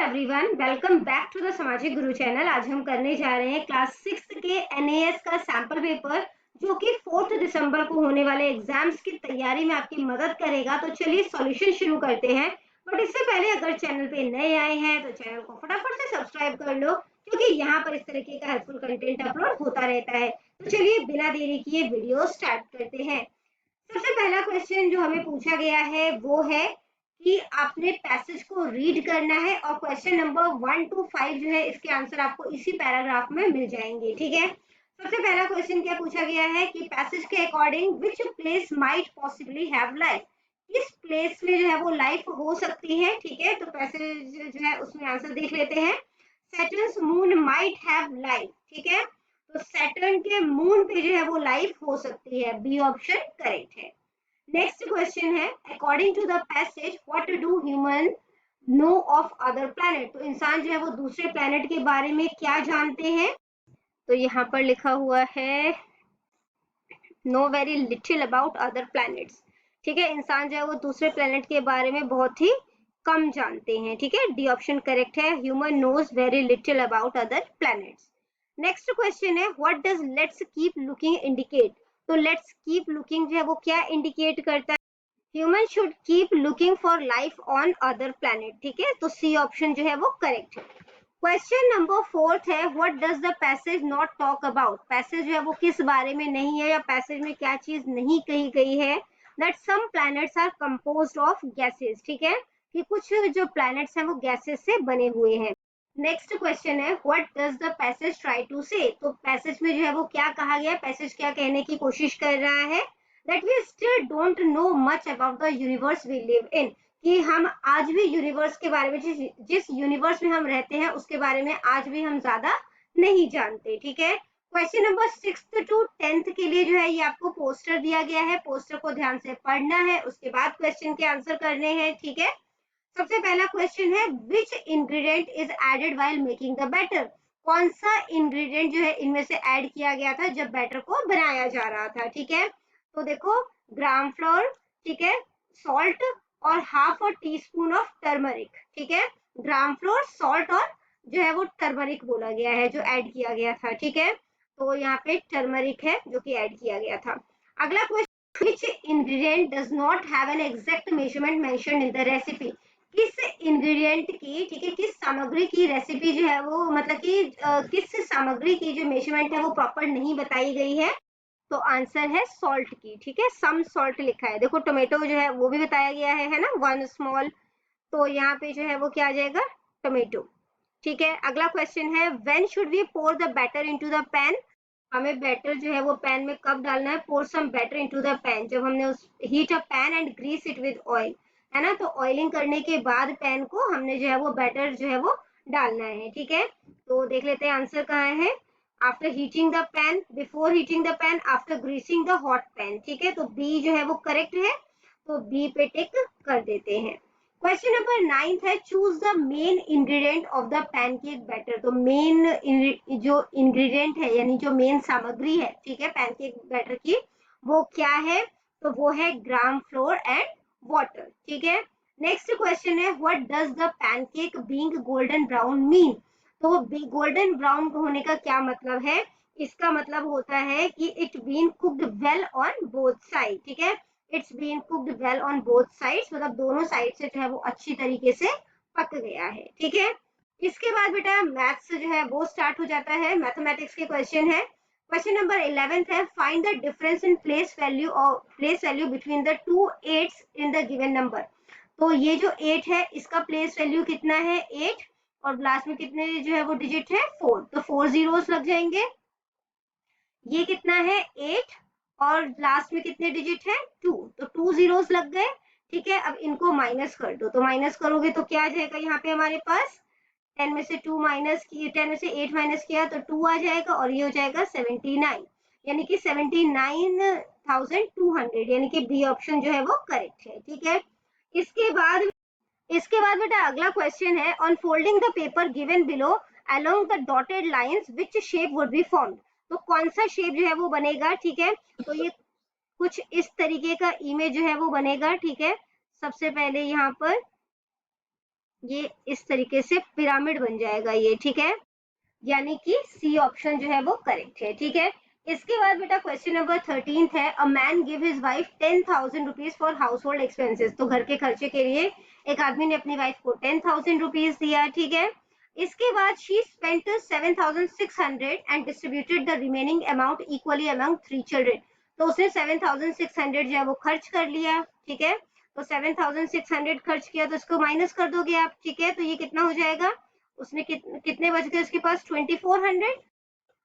Everyone, welcome back to the Samajik Guru channel. आज हम करने जा रहे हैं क्लास 6 के एनएएस का सैंपल पेपर, जो कि 4 दिसंबर को होने वाले एग्जाम्स की तैयारी में आपकी मदद करेगा। तो चलिए सॉल्यूशन शुरू करते हैं। बट इससे पहले अगर चैनल पे नए आए हैं तो चैनल को फटाफट से सब्सक्राइब कर लो, क्योंकि यहाँ पर इस तरीके का हेल्पफुल कंटेंट अपलोड होता रहता है। तो चलिए बिना देरी किए वीडियो स्टार्ट करते हैं। सबसे पहला क्वेश्चन जो हमें पूछा गया है वो है कि आपने पैसेज को रीड करना है, और क्वेश्चन नंबर 1 to 5 जो है इसके आंसर आपको इसी पैराग्राफ में मिल जाएंगे। ठीक है, सबसे पहला क्वेश्चन क्या पूछा गया है कि पैसेज के according which place might possibly have life, किस प्लेस में जो है वो लाइफ हो सकती है। ठीक है, तो पैसेज जो है उसमें आंसर देख लेते हैं। Saturn's moon might have life. ठीक है, तो सैटर्न के मून पे जो है वो लाइफ हो सकती है। बी ऑप्शन करेक्ट है। नेक्स्ट क्वेश्चन है, according to the passage what do human know of other planet. तो इंसान जो है वो दूसरे प्लैनेट के बारे में क्या जानते हैं। तो यहाँ पर लिखा हुआ है know very little about other planets. ठीक है, इंसान जो है वो दूसरे प्लैनेट के बारे में बहुत ही कम जानते हैं। ठीक है, डी ऑप्शन करेक्ट है, human knows very little about other planets. Next question है, what does let's keep looking indicate. तो लेट्स कीप लुकिंग जो है वो क्या इंडिकेट करता है। Human should keep looking for life on other planet. ठीक है, तो सी ऑप्शन जो है वो करेक्ट है। क्वेश्चन नंबर 4 है, what does the passage not talk about. Passage जो है वो किस बारे में नहीं है, या पैसेज में क्या चीज नहीं कही गई है। That some planets are composed of gases. ठीक है, कि कुछ जो प्लैनेट्स हैं वो गैसेस से बने हुए हैं। नेक्स्ट क्वेश्चन है, what does the passage try to say. तो पैसेज में जो है वो क्या कहा गया है, पैसेज क्या कहने की कोशिश कर रहा है। That we still don't know much about the universe we live in, कि हम आज भी यूनिवर्स के बारे में, जिस यूनिवर्स में हम रहते हैं उसके बारे में आज भी हम ज्यादा नहीं जानते। ठीक है, क्वेश्चन नंबर 6 to 10 के लिए जो है ये आपको पोस्टर दिया गया है। पोस्टर को ध्यान से पढ़ना है, उसके बाद क्वेश्चन के आंसर करने हैं। ठीक है, सबसे पहला क्वेश्चन है, which ingredient is added while making the batter. कौन सा इंग्रेडिएंट जो है इनमें से ऐड किया गया था जब बैटर को बनाया जा रहा था। ठीक है, तो देखो ग्राम फ्लोर, ठीक है, सॉल्ट और half a teaspoon of turmeric. ठीक है, ग्राम फ्लोर, सॉल्ट और जो है वो टर्मरिक बोला गया है जो ऐड किया गया था। ठीक है, तो यहाँ पे टर्मरिक है जो कि ऐड किया गया था। अगला question, which ingredient does not have an exact measurement mentioned in the recipe. किस इंग्रेडिएंट की, ठीक है, किस सामग्री की रेसिपी जो है वो, मतलब कि किस सामग्री की जो मेजरमेंट है वो प्रॉपर नहीं बताई गई है। तो आंसर है सॉल्ट की। ठीक है, सम सॉल्ट लिखा है। देखो टोमेटो जो है वो भी बताया गया है ना, 1 स्मॉल। तो यहाँ पे जो है वो क्या आ जाएगा, टोमेटो। ठीक है, अगला क्वेश्चन है, when should we pour the batter into the pan. हमें बैटर जो है वो पैन में कब डालना है। Pour some batter into the pan, जब हमने उस heat a pan and grease it with oil, है ना। तो ऑयलिंग करने के बाद पैन को हमने जो है वो बैटर जो है वो डालना है। ठीक है, तो देख लेते हैं आंसर कहाँ है। After heating the pan, before heating the pan, after greasing the hot pan. ठीक है, तो बी जो है वो करेक्ट है, तो बी पे टिक कर देते हैं। क्वेश्चन नंबर 9 है, choose the main ingredient of the pancake batter. तो मेन जो इंग्रेडिएंट है, यानी जो मेन सामग्री है, ठीक है, पैनकेक बैटर की, वो क्या है। तो वो है ग्राम फ्लोर एंड वाटर। ठीक है, नेक्स्ट क्वेश्चन है, what does the pancake being golden brown mean. तो गोल्डन ब्राउन होने का क्या मतलब है। इसका मतलब होता है कि it been cooked well on both side. ठीक है, it's been cooked well on both sides, मतलब दोनों साइड से जो है वो अच्छी तरीके से पक गया है। ठीक है, इसके बाद बेटा मैथ्स जो है वो स्टार्ट हो जाता है। मैथमेटिक्स के क्वेश्चन है। क्वेश्चन नंबर 11 है, find the difference in place value और place value between the two eights in the given number. तो ये जो 8 है इसका प्लेस वैल्यू कितना है, 8, और लास्ट में कितने जो है वो डिजिट है, 4, तो 4 जीरोस लग जाएंगे। ये कितना है, 8, और लास्ट में कितने डिजिट है, 2, तो 2 जीरोस लग गए। ठीक है, अब इनको माइनस कर दो, तो माइनस करोगे तो क्या आ जाएगा यहाँ पे हमारे पास, 10 में से 2 माइनस की, 10 में से 8 माइनस किया तो 2 आ जाएगा, और ये हो जाएगा 79, यानी कि 79,200, यानी कि बी ऑप्शन जो है वो करेक्ट है। ठीक है, इसके बाद बेटा अगला क्वेश्चन है, on folding the paper given below along the dotted lines which shape would be formed. तो कौन सा शेप जो है वो बनेगा। ठीक है, तो ये कुछ इस तरीके का इमेज जो है वो बनेगा। ठीक है, सबसे पहले यहाँ पर ये इस तरीके से पिरामिड बन जाएगा ये, ठीक है, यानी कि सी ऑप्शन जो है वो करेक्ट है, ठीक है। इसके बाद बेटा क्वेश्चन नंबर 13 है, a man give his wife 10,000 rupees for house hold expenses. तो घर के खर्चे के लिए एक आदमी ने अपनी वाइफ को 10,000 रुपीज दिया, ठीक है। इसके बाद she spent 7,600 and distributed the remaining amount equally among 3 children. तो उसने 7,600 जो है वो खर्च कर लिया, ठीक है। तो 7,600 खर्च किया तो इसको माइनस कर दोगे आप, ठीक है। तो ये कितना हो जाएगा, उसने कितने बच गए उसके पास, 2400।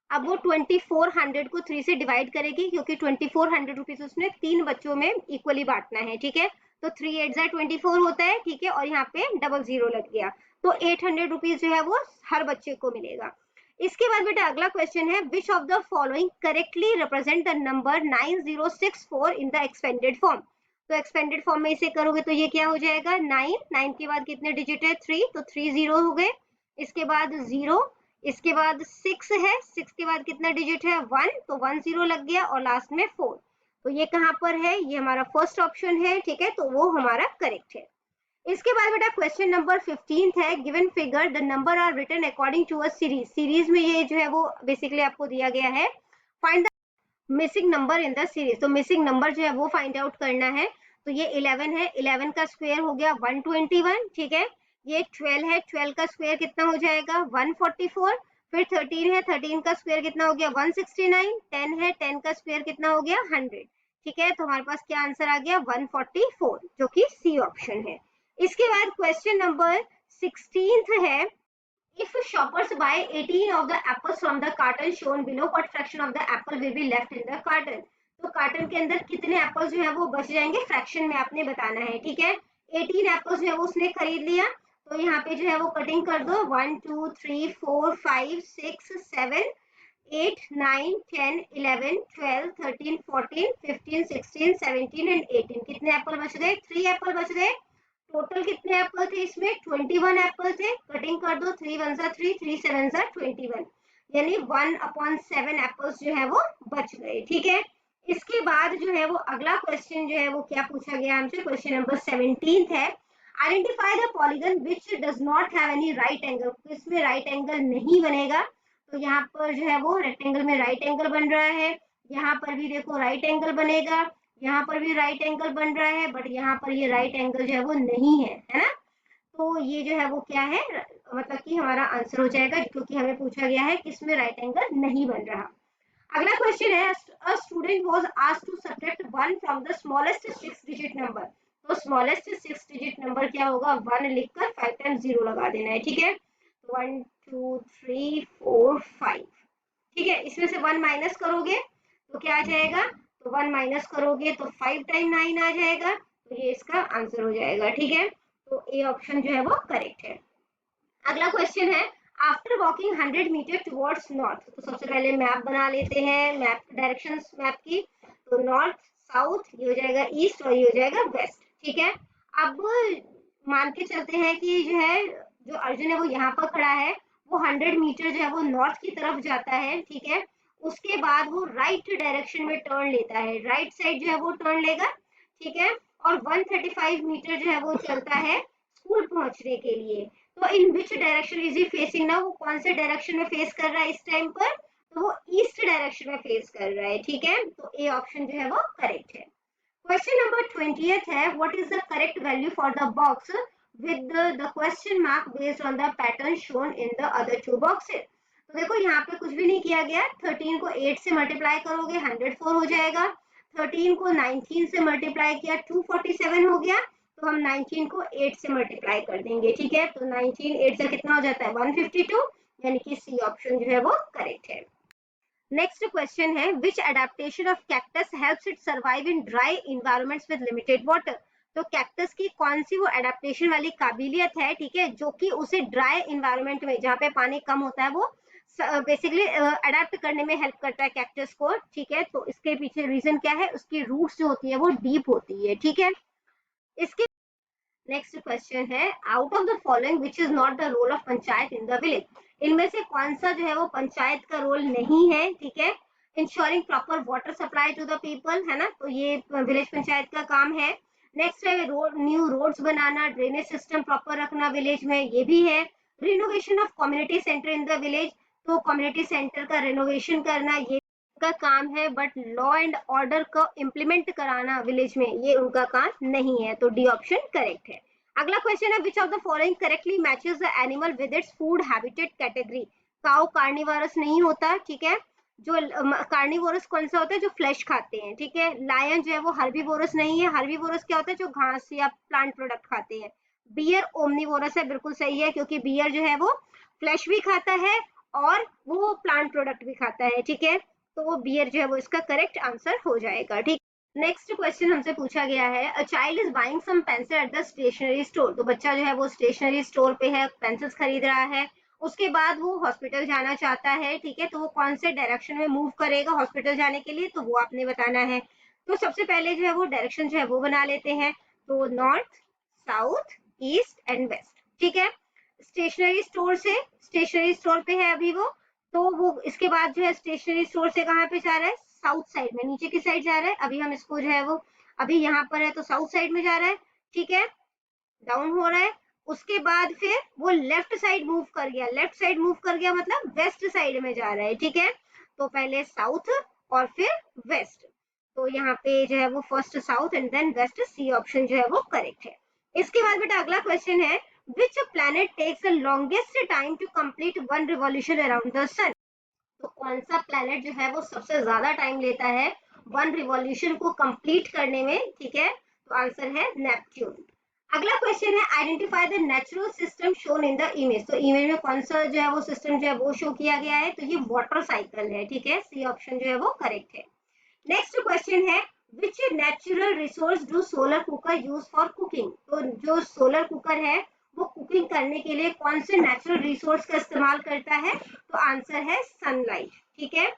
अब वो 2400 को 3 से डिवाइड करेगी, क्योंकि 2400 रुपीज उसने 3 बच्चों में इक्वली बांटना है, ठीक है। तो 3 8 24 होता है, ठीक है, और यहाँ पे डबल जीरो लग गया, तो 800 रुपीज जो है वो हर बच्चे को मिलेगा। इसके बाद बेटा अगला क्वेश्चन है, विच of the following correctly represent the number 9064 in the expanded form. तो एक्सपेंडेड फॉर्म में इसे करोगे तो ये क्या हो जाएगा, 9, 9 के बाद कितने डिजिट है, 3, तो 3 जीरो हो गए। इसके बाद 0, इसके बाद 6 है, 6 के बाद कितना डिजिट है, 1, तो 1 जीरो लग गया, और लास्ट में 4। तो ये कहाँ पर है, ये हमारा फर्स्ट ऑप्शन है, ठीक है, तो वो हमारा करेक्ट है। इसके बाद बेटा क्वेश्चन नंबर 15 है, given figure the number are written according to a series. Series में ये जो है वो बेसिकली आपको दिया गया है, find the missing number in the series. तो मिसिंग नंबर जो है वो फाइंड आउट करना है। तो ये 11 है, 11 का स्क्वायर हो गया 121, ठीक है। ये 12 है, 12 का स्क्वायर कितना हो जाएगा, 144। फिर 13 है, 13 का स्क्वायर कितना हो गया, 169। 10 है, 10 का स्क्वायर कितना हो गया, 100, ठीक है। तो हमारे पास क्या आंसर आ गया, 144, जो कि सी ऑप्शन है। इसके बाद क्वेश्चन नंबर 16 है, if shoppers buy 18 of the apples from the carton shown below, what fraction of the apple will be left in the carton। तो कार्टन के अंदर कितने एप्पल जो है वो बच जाएंगे, फ्रैक्शन में आपने बताना है, ठीक है। 18 एप्पल जो है वो उसने खरीद लिया, तो यहाँ पे जो है वो कटिंग कर दो, 1 2 3 4 5 6 7 8 9 10 11 12 13 14 15 16 17 एंड 18। कितने एप्पल बच गए, 3 एप्पल बच गए। टोटल कितने एप्पल थे इसमें, 21 एप्पल थे। कटिंग कर दो, 3 1 3 3 7 21, यानी 1/7 एप्पल्स जो है वो बच गए, ठीक है। इसके बाद जो है वो अगला क्वेश्चन जो है वो क्या पूछा गया हमसे, क्वेश्चन नंबर 17 है, identify the polygon which does not have any right angle. इसमें राइट एंगल नहीं बनेगा, तो यहाँ पर जो है वो रेक्टेंगल में राइट एंगल बन रहा है, यहाँ पर भी देखो राइट एंगल बनेगा, यहाँ पर भी राइट एंगल बन रहा है, बट यहाँ पर ये राइट एंगल जो है वो नहीं है ना। तो ये जो है वो क्या है, मतलब कि हमारा आंसर हो जाएगा, क्योंकि हमें पूछा गया है किसमें राइट एंगल नहीं बन रहा। अगला क्वेश्चन है, a student was asked to subtract 1 from the smallest 6 digit number. तो स्मॉलेस्ट 6 डिजिट नंबर क्या होगा, 1 लिखकर 5 टाइम्स 0 लगा देना है, ठीक है। 1 2 3 4 5, ठीक है। इसमें से 1 माइनस करोगे तो क्या आ जाएगा, तो 1 माइनस करोगे तो 5 टाइम 9 आ जाएगा, तो ये इसका आंसर हो जाएगा, ठीक है। तो ए ऑप्शन जो है वो करेक्ट है। अगला क्वेश्चन है, after walking 100 metre towards north. तो सबसे पहले मैप बना लेते हैं, मैप डायरेक्शंस मैप की। तो नॉर्थ, साउथ, ये हो जाएगा ईस्ट, और ये हो जाएगा वेस्ट, ठीक है। अब मान के चलते हैं कि जो है जो अर्जुन है वो यहाँ पर खड़ा है, वो 100 मीटर जो है वो नॉर्थ की तरफ जाता है, ठीक है। उसके बाद वो राइट डायरेक्शन में टर्न लेता है, राइट साइड जो है वो टर्न लेगा, ठीक है। और 135 मीटर जो है वो चलता है स्कूल पहुंचने के लिए। तो in which direction is he facing now, वो कौन से डायरेक्शन में फेस कर रहा है इस टाइम पर, तो वो ईस्ट डायरेक्शन में फेस कर रहा है, ठीक है। तो ए ऑप्शन जो है वो करेक्ट है। क्वेश्चन नंबर 20th है, what is the correct value for the box with the question mark based on the pattern shown in the other 2 boxes. तो देखो यहाँ पे कुछ भी नहीं किया गया, 13 को 8 से मल्टीप्लाई करोगे 104 हो जाएगा, 13 को 19 से मल्टीप्लाई किया 247 हो गया, तो हम 19 को 8 से मल्टीप्लाई कर देंगे, ठीक है। तो 19 8 से कितना हो जाता है, 152, यानी कि सी ऑप्शन जो है वो करेक्ट है। नेक्स्ट क्वेश्चन है, which adaptation of cactus helps it survive in dry environments with limited water. तो कैक्टस की कौन सी वो एडेप्टेशन वाली काबिलियत है, ठीक है, जो कि उसे ड्राई इन्वायरमेंट में जहाँ पे पानी कम होता है वो बेसिकली अडेप्ट करने में हेल्प करता है कैक्टस को, ठीक है। तो इसके पीछे रीजन क्या है, उसकी रूट्स जो होती है वो डीप होती है, ठीक है। इसके नेक्स्ट क्वेश्चन है, out of the following which is not the role of panchayat in the village. इनमें से कौन सा जो है वो पंचायत का रोल नहीं है, ठीक है। Ensuring proper water supply to the people, है ना, तो ये विलेज पंचायत का काम है। नेक्स्ट है न्यू रोड्स बनाना, ड्रेनेज सिस्टम प्रॉपर रखना विलेज में, ये भी है। Renovation of community centre in the village, तो कम्युनिटी सेंटर का रिनोवेशन करना ये का काम है, बट लॉ एंड ऑर्डर को इम्प्लीमेंट कराना विलेज में ये उनका काम नहीं है, तो डी ऑप्शन करेक्ट है। अगला क्वेश्चन है विच of the following correctly matches the animal with its food habitat category. Cow carnivorous नहीं होता, ठीक है। जो कार्निवोरस कौन सा होता है, जो फ्लैश खाते हैं, ठीक है। लायन जो है वो हर्बीवोरस नहीं है, हर्बीवोरस क्या होता है, जो घास या प्लांट प्रोडक्ट खाते हैं। बियर ओमनीवोरस है, बिल्कुल सही है, क्योंकि बियर जो है वो फ्लैश भी खाता है और वो प्लांट प्रोडक्ट भी खाता है, ठीक है। तो वो बियर जो है वो इसका करेक्ट आंसर हो जाएगा, ठीक। नेक्स्ट क्वेश्चन हमसे पूछा गया है a child is buying some pencil at the stationery store, तो बच्चा जो है वो स्टेशनरी स्टोर पे है, पेंसिल्स खरीद रहा है। उसके बाद वो हॉस्पिटल जाना चाहता है, ठीक है। तो वो कौन से डायरेक्शन में मूव करेगा हॉस्पिटल जाने के लिए, तो वो आपने बताना है। तो सबसे पहले जो है वो डायरेक्शन जो है वो बना लेते हैं, तो north, south, east and west, ठीक है। स्टेशनरी स्टोर से, स्टेशनरी स्टोर पे है अभी वो, तो वो इसके बाद जो है स्टेशनरी स्टोर से कहाँ पे जा रहा है, साउथ साइड में, नीचे की साइड जा रहा है। अभी हम इसको जो है वो अभी यहाँ पर है तो साउथ साइड में जा रहा है, ठीक है, डाउन हो रहा है। उसके बाद फिर वो लेफ्ट साइड मूव कर गया, लेफ्ट साइड मूव कर गया मतलब वेस्ट साइड में जा रहा है, ठीक है। तो पहले साउथ और फिर वेस्ट, तो यहाँ पे जो है वो first south and then west, C option जो है वो करेक्ट है। इसके बाद बेटा अगला क्वेश्चन है which planet takes the longest time to complete one revolution around the sun, तो कौन सा प्लैनेट जो है वो सबसे ज्यादा टाइम लेता है वन रिवॉल्यूशन को कंप्लीट करने में, ठीक है। तो आंसर है नेपच्यून। अगला क्वेश्चन है identify the natural system shown in the image, तो इमेज में कौन सा जो है वो सिस्टम जो है वो शो किया गया है, तो ये वाटर साइकिल है, ठीक है, सी ऑप्शन जो है वो करेक्ट है। नेक्स्ट क्वेश्चन है विच natural resource do solar cooker use for cooking, तो जो सोलर कुकर है वो कुकिंग करने के लिए कौन से नेचुरल रिसोर्स का इस्तेमाल करता है, तो आंसर है सनलाइट, ठीक है।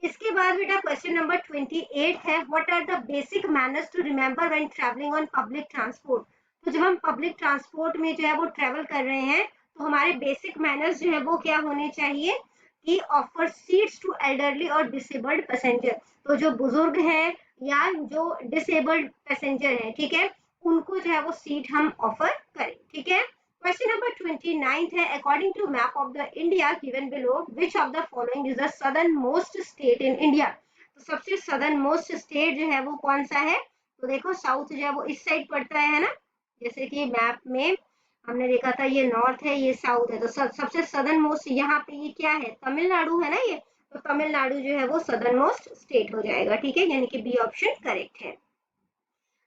इसके बाद बेटा क्वेश्चन नंबर 28 है what are the basic manners to remember when travelling on public transport, तो जब हम पब्लिक ट्रांसपोर्ट में जो है वो ट्रेवल कर रहे हैं तो हमारे बेसिक मैनर्स जो है वो क्या होने चाहिए कि ऑफर सीट्स टू एल्डरली और डिसेबल्ड पैसेंजर, तो जो बुजुर्ग है या जो डिसेबल्ड पैसेंजर है, ठीक है, उनको जो है वो सीट हम ऑफर करें, ठीक है। क्वेश्चन नंबर 29 है according to map of the India given below which of the following is the southern most state in India, तो सबसे सदर्न मोस्ट स्टेट जो है वो कौन सा है, तो देखो साउथ जो है वो इस साइड पड़ता है ना, जैसे कि मैप में हमने देखा था ये नॉर्थ है ये साउथ है, तो सबसे सदर्न मोस्ट यहाँ पे ये क्या है, तमिलनाडु है ना ये, तो तमिलनाडु जो है वो सदर्न मोस्ट स्टेट हो जाएगा, ठीक है, यानी कि बी ऑप्शन करेक्ट है।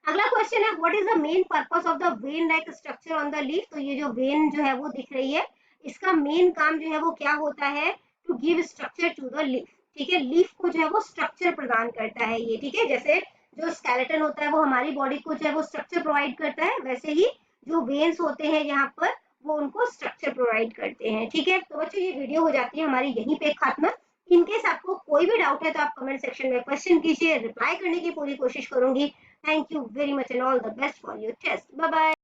अगला क्वेश्चन है what is the main purpose of the when like structure on the leaf, तो ये जो वेन जो है वो दिख रही है इसका मेन काम जो है वो क्या होता है, to give structure to the leaf, ठीक है, लीफ को जो है वो स्ट्रक्चर प्रदान करता है ये, ठीक है, जैसे जो स्केलेटन होता है वो हमारी बॉडी को जो है वो स्ट्रक्चर प्रोवाइड करता है, वैसे ही जो वेन्स होते हैं यहाँ पर वो उनको स्ट्रक्चर प्रोवाइड करते हैं, ठीक है। तो बच्चों ये वीडियो हो जाती है हमारी यहीं पे खत्म। इनकेस आपको कोई भी डाउट है तो आप कमेंट सेक्शन में क्वेश्चन कीजिए, रिप्लाई करने की पूरी कोशिश करूंगी। Thank you very much and all the best for your test. Bye bye.